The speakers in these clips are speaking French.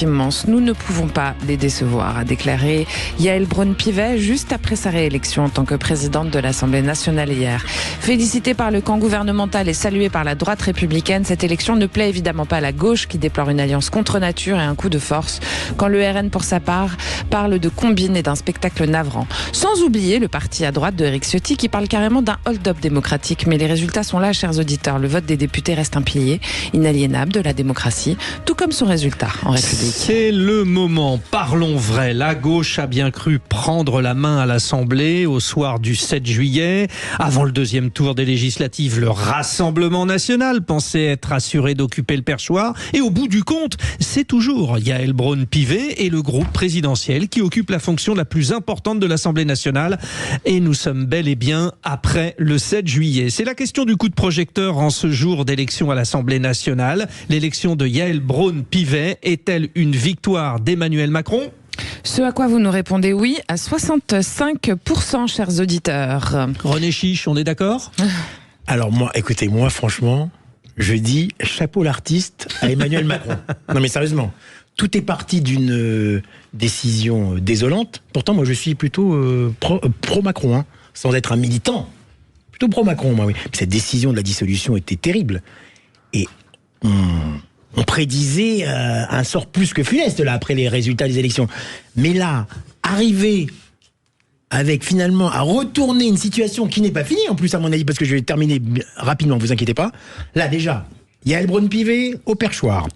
Immense. Nous ne pouvons pas les décevoir, a déclaré Yaël Braun-Pivet juste après sa réélection en tant que présidente de l'Assemblée nationale hier. Félicitée par le camp gouvernemental et saluée par la droite républicaine, cette élection ne plaît évidemment pas à la gauche qui déplore une alliance contre nature et un coup de force, quand le RN pour sa part parle de combine et d'un spectacle navrant. Sans oublier le parti à droite de Éric Ciotti qui parle carrément d'un hold-up démocratique. Mais les résultats sont là, chers auditeurs. Le vote des députés reste un pilier inaliénable de la démocratie, tout comme son résultat en République. C'est le moment, parlons vrai. La gauche a bien cru prendre la main à l'Assemblée au soir du 7 juillet. Avant le deuxième tour des législatives, le Rassemblement national pensait être assuré d'occuper le perchoir. Et au bout du compte, c'est toujours Yaël Braun-Pivet et le groupe présidentiel qui occupe la fonction la plus importante de l'Assemblée nationale. Et nous sommes bel et bien après le 7 juillet. C'est la question du coup de projecteur en ce jour d'élection à l'Assemblée nationale. L'élection de Yaël Braun-Pivet est-elle une victoire d'Emmanuel Macron? Ce à quoi vous nous répondez oui à 65%, chers auditeurs. René Chiche, on est d'accord? Alors moi, écoutez, moi franchement, je dis chapeau l'artiste à Emmanuel Macron. Non mais sérieusement, tout est parti d'une décision désolante. Pourtant, moi je suis plutôt pro-Macron, hein, sans être un militant. Plutôt pro-Macron, moi, oui. Cette décision de la dissolution était terrible. Et on prédisait un sort plus que funeste là après les résultats des élections. Mais là, arriver avec finalement à retourner une situation qui n'est pas finie en plus à mon avis, parce que je vais terminer rapidement, vous inquiétez pas. Là déjà, Yaël Braun-Pivet au perchoir.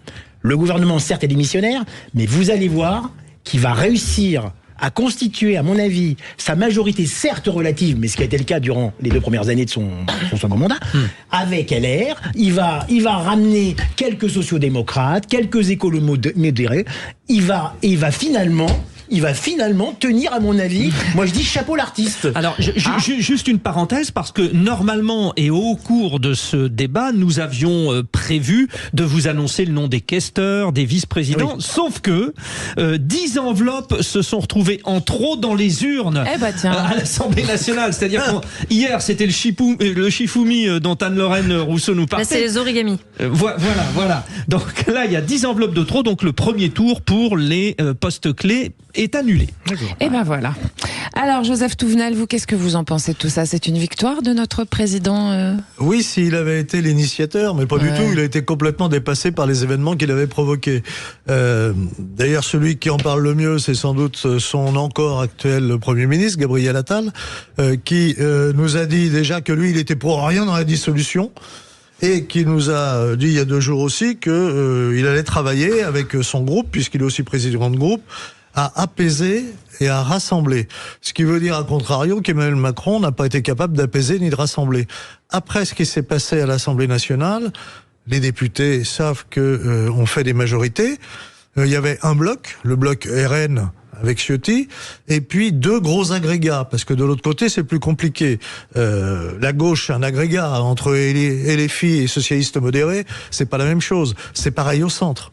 Le gouvernement certes est démissionnaire, mais vous allez voir qu'il va réussir à constituer, à mon avis, sa majorité certes relative, mais ce qui a été le cas durant les 2 premières années de son second mandat, avec LR, il va ramener quelques sociodémocrates, quelques écolos modérés, il va finalement tenir, à mon avis, moi je dis chapeau l'artiste. Alors, juste une parenthèse, parce que normalement et au cours de ce débat, nous avions prévu de vous annoncer le nom des questeurs, des vice-présidents, oui. Sauf que 10 enveloppes se sont retrouvées en trop dans les urnes à l'Assemblée nationale. C'est-à-dire qu'hier, c'était le Shifumi dont Anne-Lorraine Rousseau nous parlait. Là, c'est les origamis. Voilà. Donc là, il y a 10 enveloppes de trop, donc le premier tour pour les postes clés est annulé. Et ben voilà. Alors Joseph Touvenel, vous, qu'est-ce que vous en pensez de tout ça? C'est une victoire de notre président Oui, s'il avait été l'initiateur, mais pas du tout. Il a été complètement dépassé par les événements qu'il avait provoqués. D'ailleurs, celui qui en parle le mieux, c'est sans doute son encore actuel Premier ministre, Gabriel Attal, qui nous a dit déjà que lui, il était pour rien dans la dissolution. Et qui nous a dit il y a 2 jours aussi qu'il allait travailler avec son groupe, puisqu'il est aussi président de groupe, à apaiser et à rassembler. Ce qui veut dire, à contrario, qu'Emmanuel Macron n'a pas été capable d'apaiser ni de rassembler. Après ce qui s'est passé à l'Assemblée nationale, les députés savent qu'on fait des majorités. Il y avait un bloc, le bloc RN avec Ciotti, et puis 2 gros agrégats, parce que de l'autre côté, c'est plus compliqué. La gauche, un agrégat entre LFI et socialistes modérés, c'est pas la même chose. C'est pareil au centre.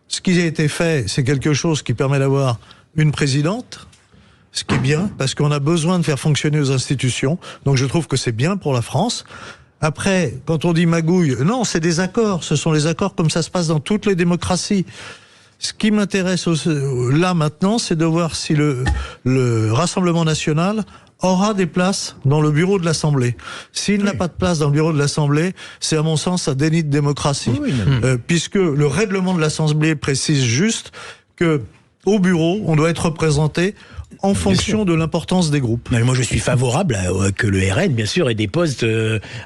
Ce qui a été fait, c'est quelque chose qui permet d'avoir une présidente, ce qui est bien, parce qu'on a besoin de faire fonctionner nos institutions. Donc je trouve que c'est bien pour la France. Après, quand on dit magouille, non, c'est des accords. Ce sont les accords comme ça se passe dans toutes les démocraties. Ce qui m'intéresse là maintenant, c'est de voir si le Rassemblement national aura des places dans le bureau de l'Assemblée. S'il n'a pas de place dans le bureau de l'Assemblée, c'est à mon sens un déni de démocratie. Puisque le règlement de l'Assemblée précise juste que au bureau, on doit être représenté en fonction de l'importance des groupes. Mais moi, je suis favorable que le RN, bien sûr, ait des postes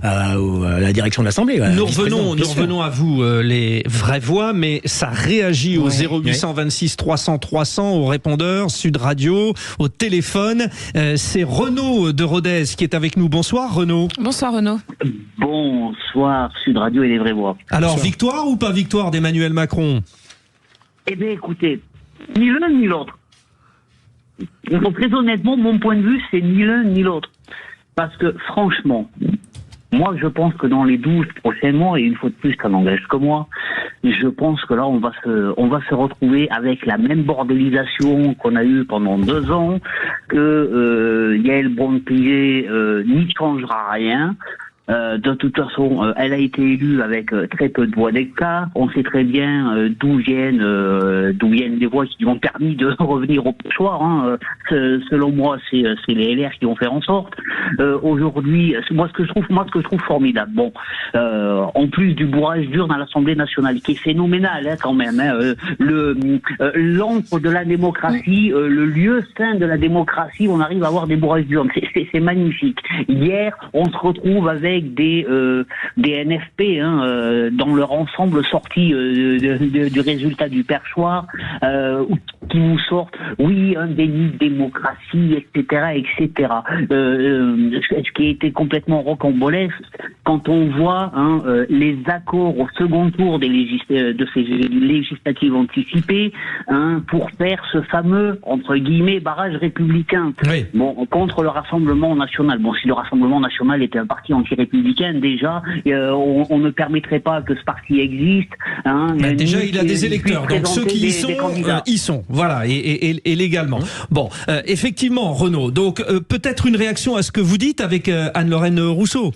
à la direction de l'Assemblée. Nous revenons à vous, les vraies voix, mais ça réagit au 0826 300 300, au répondeur, Sud Radio, au téléphone. C'est Renaud de Rodez qui est avec nous. Bonsoir, Renaud. Bonsoir, Renaud. Bonsoir, Sud Radio et les vraies voix. Alors, victoire ou pas victoire d'Emmanuel Macron? Eh bien, écoutez, ni l'un ni l'autre. Donc, très honnêtement, mon point de vue, c'est ni l'un ni l'autre. Parce que, franchement, moi, je pense que dans les 12 prochains mois, et une fois de plus, ça n'engage que moi, je pense que là, on va se retrouver avec la même bordélisation qu'on a eue pendant 2 ans, que Yaël Braun-Pivet n'y changera rien. De toute façon, elle a été élue avec très peu de voix d'écart. On sait très bien d'où viennent les voix qui lui ont permis de revenir au pochoir. Hein. Selon moi, c'est les LR qui vont faire en sorte. Aujourd'hui, moi ce que je trouve formidable. Bon, en plus du bourrage d'urne à l'Assemblée nationale, qui est phénoménal hein, quand même. Hein, l'encre de la démocratie, le lieu saint de la démocratie, on arrive à avoir des bourrages d'urne. C'est magnifique. Hier, on se retrouve avec des NFP dans leur ensemble sortis du résultat du perchoir qui nous sortent un déni de démocratie, etc. Ce qui a été complètement rocambolesque quand on voit les accords au second tour de ces législatives anticipées pour faire ce fameux entre guillemets barrage républicain contre le Rassemblement national. Bon, si le Rassemblement national était un parti anti-républicain, déjà, on ne permettrait pas que ce parti existe. Déjà, il a des électeurs, donc ceux qui y sont, voilà, et légalement. Bon, effectivement, Renaud, donc peut-être une réaction à ce que vous dites avec Anne-Lorraine Rousseau.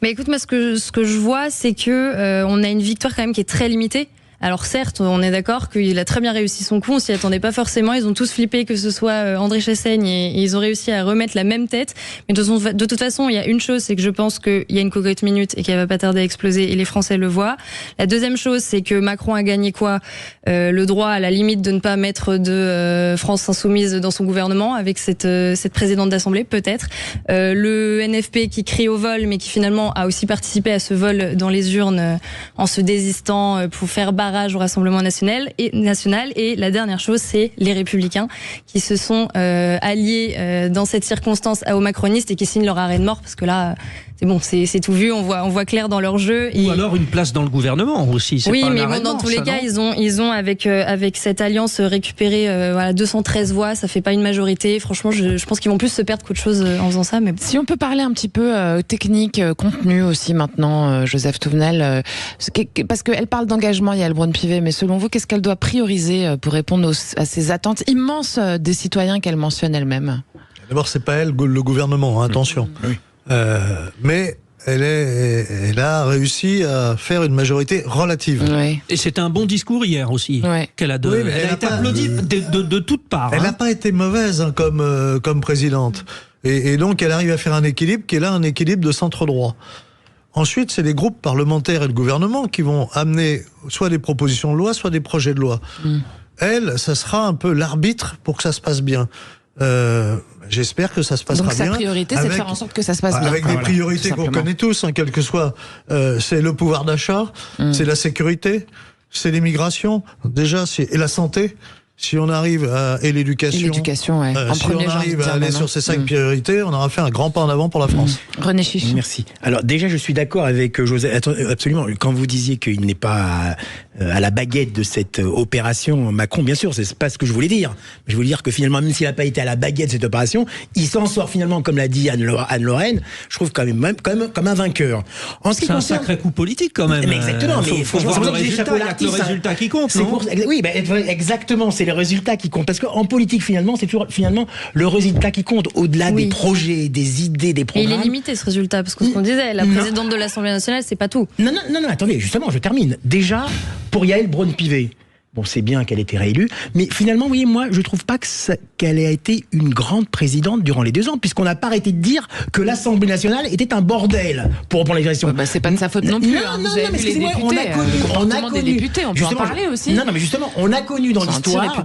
Mais écoute, moi, ce que je vois, c'est que on a une victoire quand même qui est très limitée. Alors certes, on est d'accord qu'il a très bien réussi son coup, on s'y attendait pas forcément, ils ont tous flippé que ce soit André Chassaigne et ils ont réussi à remettre la même tête. Mais de toute façon, il y a une chose, c'est que je pense qu'il y a une cocotte minute et qu'elle va pas tarder à exploser et les Français le voient. La deuxième chose, c'est que Macron a gagné quoi ? Le droit à la limite de ne pas mettre de France insoumise dans son gouvernement avec cette présidente d'Assemblée, peut-être. Le NFP qui crie au vol, mais qui finalement a aussi participé à ce vol dans les urnes en se désistant pour faire barrage au Rassemblement national. Et la dernière chose, c'est les Républicains qui se sont alliés dans cette circonstance aux macronistes et qui signent leur arrêt de mort parce que là, c'est bon, c'est tout vu, on voit clair dans leur jeu. Ou alors une place dans le gouvernement aussi. Oui, mais bon, dans tous les cas, ils ont avec cette alliance récupéré 213 voix, ça fait pas une majorité. Franchement, je pense qu'ils vont plus se perdre qu'autre chose en faisant ça. Mais bon. Si on peut parler un petit peu technique, contenu aussi maintenant, Joseph Touvenel, parce qu'elle parle d'engagement, il y a Braun-Pivet, mais selon vous, qu'est-ce qu'elle doit prioriser pour répondre à ces attentes immenses des citoyens qu'elle mentionne elle-même ? D'abord, c'est pas elle, le gouvernement, attention. Oui. Mais elle a réussi à faire une majorité relative. Oui. Et c'était un bon discours hier aussi qu'elle a donné. Elle a été applaudie de toutes parts. Elle n'a pas été mauvaise comme présidente. Et donc elle arrive à faire un équilibre qui est là un équilibre de centre-droit. Ensuite, c'est les groupes parlementaires et le gouvernement qui vont amener soit des propositions de loi, soit des projets de loi. Elle, ça sera un peu l'arbitre pour que ça se passe bien. J'espère que ça se passera bien. Donc sa priorité, c'est de faire en sorte que ça se passe bien. Avec des priorités qu'on connaît tous, quel que soit. C'est le pouvoir d'achat, c'est la sécurité, c'est l'immigration, déjà, et la santé. Si on arrive et l'éducation. Et l'éducation, ouais. Si on arrive à aller sur ces 5 priorités, on aura fait un grand pas en avant pour la France. René Chiche. Merci. Alors déjà, je suis d'accord avec Joseph. Absolument. Quand vous disiez qu'il n'est pas à la baguette de cette opération Macron, bien sûr, c'est pas ce que je voulais dire. Je voulais dire que finalement, même s'il n'a pas été à la baguette de cette opération, il s'en sort finalement, comme l'a dit Anne-Lorraine, je trouve quand même comme un vainqueur. C'est un sacré coup politique quand même. Mais exactement. Mais faut voir le résultat qui compte. Non oui, exactement. C'est les résultats qui comptent. Parce qu'en politique, finalement, c'est toujours le résultat qui compte, au-delà des projets, des idées, des programmes. Et il est limité, ce résultat, parce que ce qu'on disait, la présidente de l'Assemblée nationale, c'est pas tout. Non, attendez, justement, je termine. Déjà, pour Yael Braun-Pivet, bon, c'est bien qu'elle ait été réélue, mais finalement, oui, moi, je trouve pas qu'elle ait été une grande présidente durant les 2 ans, puisqu'on n'a pas arrêté de dire que l'Assemblée nationale était un bordel, pour reprendre l'expression. C'est pas de sa faute non plus. Non, mais excusez-moi, on a connu des députés, on peut en parler aussi. Non, mais justement, on a connu dans l'histoire,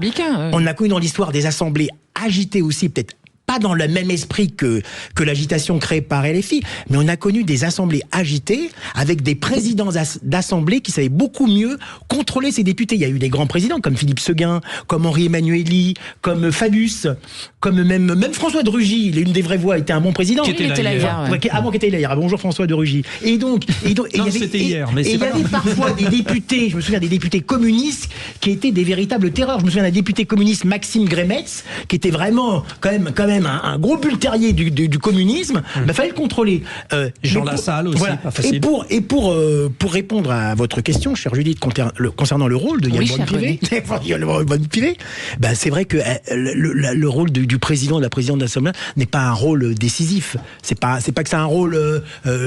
on a connu dans l'histoire des assemblées agitées aussi, peut-être pas dans le même esprit que l'agitation créée par LFI, mais on a connu des assemblées agitées avec des présidents d'assemblées qui savaient beaucoup mieux contrôler ces députés. Il y a eu des grands présidents comme Philippe Seguin, comme Henri Emmanuelli, comme Fabius, comme même François de Rugy. Il est une des vraies voix, était un bon président. Qui était là hier. Avant qu'il était là hier. Bonjour François de Rugy. Et donc, c'était hier. Mais il y avait parfois des députés, je me souviens des députés communistes qui étaient des véritables terreurs. Je me souviens d'un député communiste Maxime Grémetz qui était vraiment quand même même un gros bulle terrier du communisme, fallait le contrôler. Jean Lassalle aussi, voilà. pas facile. Et pour répondre à votre question, chère Judith, concernant le rôle de Yael Braun-Pivet, c'est vrai que le rôle du président, de la présidente de l'Assemblée n'est pas un rôle décisif. C'est pas que c'est un rôle,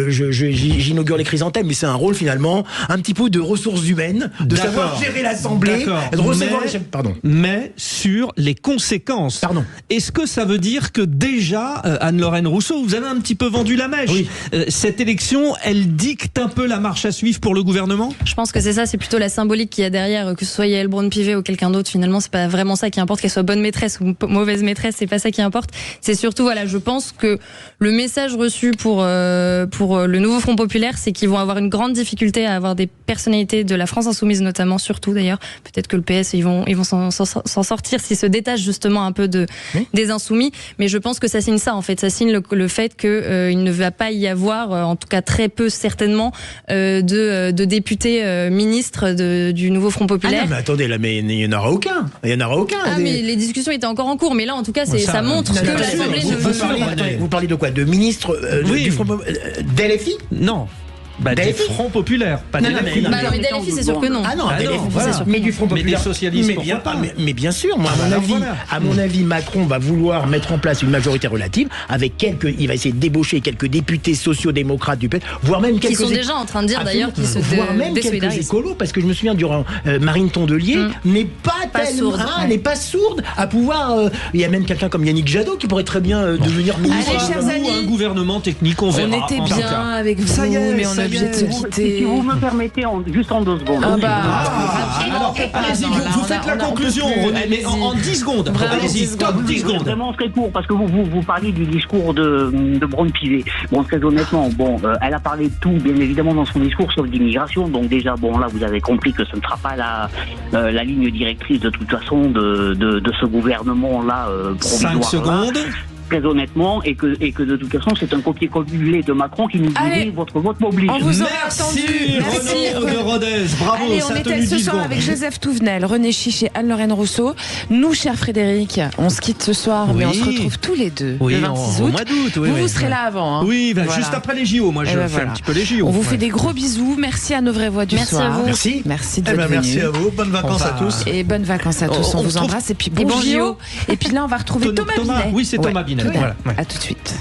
j'inaugure les chrysanthèmes, mais c'est un rôle finalement un petit peu de ressources humaines, de savoir gérer l'Assemblée, de recevoir les chefs. Pardon. Mais sur les conséquences. Pardon. Est-ce que ça veut dire que déjà, Anne-Laurence Rousseau, vous avez un petit peu vendu la mèche? Oui. Cette élection, elle dicte un peu la marche à suivre pour le gouvernement? Je pense que c'est ça, c'est plutôt la symbolique qu'il y a derrière, que ce soit Yael Braun-Pivet ou quelqu'un d'autre. Finalement, c'est pas vraiment ça qui importe, qu'elle soit bonne maîtresse ou mauvaise maîtresse, c'est pas ça qui importe. C'est surtout, je pense que le message reçu pour le nouveau Front Populaire, c'est qu'ils vont avoir une grande difficulté à avoir des personnalités de la France Insoumise, notamment, surtout d'ailleurs. Peut-être que le PS, ils vont s'en sortir s'ils se détachent justement un peu des Insoumis. Mais je pense que ça signe ça, en fait. Ça signe le fait qu'il ne va pas y avoir, en tout cas très peu certainement, de députés ministres du nouveau Front Populaire. Ah non, mais attendez, là, mais il n'y en aura aucun. Mais les discussions étaient encore en cours. Mais là, en tout cas, ça montre que l'Assemblée ne veut. Vous parlez de quoi? De ministre du Front d'LFI? Non. Des Front Populaire, pas des LFI. Mais DLFI, c'est sûr que non. Ah non, voilà. Mais du Front Populaire. Mais des socialistes, mais bien sûr, moi, à mon avis, Macron va vouloir mettre en place une majorité relative avec il va essayer de débaucher quelques députés sociaux-démocrates du PS, voire même quelques. Qui sont déjà en train de dire d'ailleurs qu'ils se voire même quelques écolos, parce que je me souviens durant Marine Tondelier n'est pas sourde à pouvoir. Il y a même quelqu'un comme Yannick Jadot qui pourrait très bien devenir ministre. Allez, chers amis, un gouvernement technique, on verra. On était bien avec vous, mais on a obligé de se quitter. Si vous me permettez, juste en 2 secondes. Alors, allez-y, vous faites la conclusion, René, mais en 10 secondes. Allez-y, top 10 secondes. Vraiment très court, parce que vous parliez du discours de Braun-Pivet. Bon, très honnêtement, elle a parlé de tout, bien évidemment, dans son discours, sauf d'immigration. Donc déjà, là, vous avez compris que ce ne sera pas la ligne directrice, de toute façon, de ce gouvernement-là provisoire. 5 secondes. Très honnêtement, et que de toute façon, c'est un copier-coller de Macron qui nous dit votre vote m'oblige. On vous aura entendu. Merci, Renaud de Rodez. Bravo, Allez, ça on a était tenu ce 10 soir secondes. avec Joseph Touvenel, René Chiche et Anne-Laurence Rousseau. Nous, cher Frédéric, on se quitte ce soir, mais on se retrouve tous les deux le 26 août. Au mois d'août, vous serez là avant. Oui, juste après les JO. Moi, je fais un petit peu les JO. On vous fait des gros bisous. Merci à nos vraies voix du soir. Merci à vous. Merci. Merci d'être venus. Merci à vous. Bonnes vacances à tous. Et bonnes vacances à tous. On vous embrasse. Et puis bon JO. Et puis là, on va retrouver Thomas Binet. Oui, c'est Thomas Binet. À tout de suite.